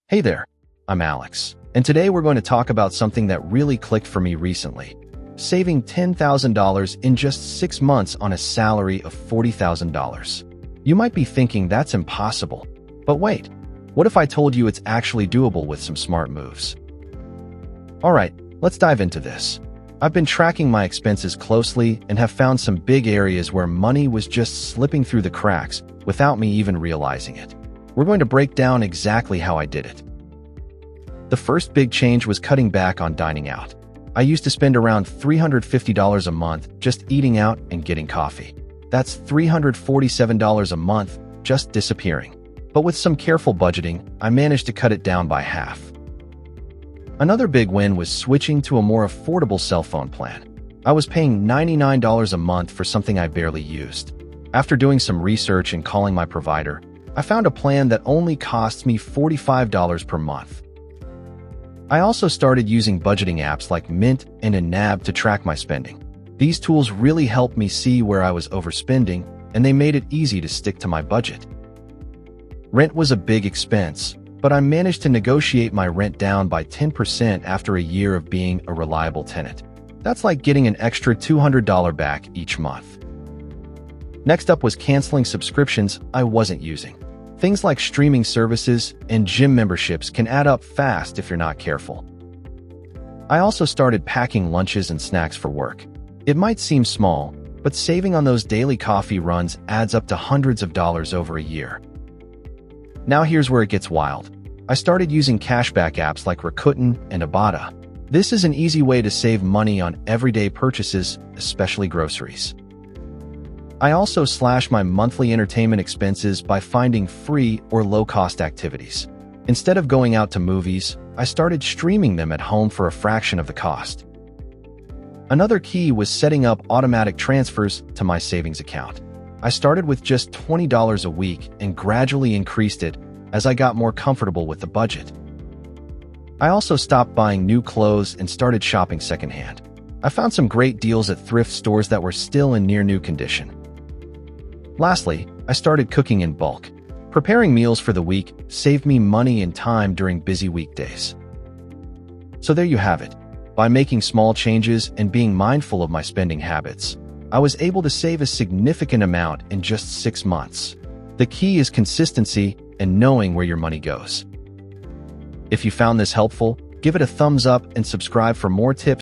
Hey there, I'm Alex, and today we're going to talk about something that really clicked for me recently. Saving $10,000 in just 6 months on a salary of $40,000. You might be thinking that's impossible, but wait, what if I told you it's actually doable with some smart moves? Alright, let's dive into this. I've been tracking my expenses closely and have found some big areas where money was just slipping through the cracks without me even realizing it. We're going to break down exactly how I did it. The first big change was cutting back on dining out. I used to spend around $350 a month just eating out and getting coffee. That's $347 a month just disappearing. But with some careful budgeting, I managed to cut it down by half. Another big win was switching to a more affordable cell phone plan. I was paying $99 a month for something I barely used. After doing some research and calling my provider, I found a plan that only costs me $45 per month. I also started using budgeting apps like Mint and Nab to track my spending. These tools really helped me see where I was overspending, and they made it easy to stick to my budget. Rent was a big expense, but I managed to negotiate my rent down by 10% after a year of being a reliable tenant. That's like getting an extra $200 back each month. Next up was canceling subscriptions I wasn't using. Things like streaming services and gym memberships can add up fast if you're not careful. I also started packing lunches and snacks for work. It might seem small, but saving on those daily coffee runs adds up to hundreds of dollars over a year. Now here's where it gets wild. I started using cashback apps like Rakuten and Ibotta. This is an easy way to save money on everyday purchases, especially groceries. I also slashed my monthly entertainment expenses by finding free or low-cost activities. Instead of going out to movies, I started streaming them at home for a fraction of the cost. Another key was setting up automatic transfers to my savings account. I started with just $20 a week and gradually increased it as I got more comfortable with the budget. I also stopped buying new clothes and started shopping secondhand. I found some great deals at thrift stores that were still in near-new condition. Lastly, I started cooking in bulk. Preparing meals for the week saved me money and time during busy weekdays. So there you have it. By making small changes and being mindful of my spending habits, I was able to save a significant amount in just 6 months. The key is consistency and knowing where your money goes. If you found this helpful, give it a thumbs up and subscribe for more tips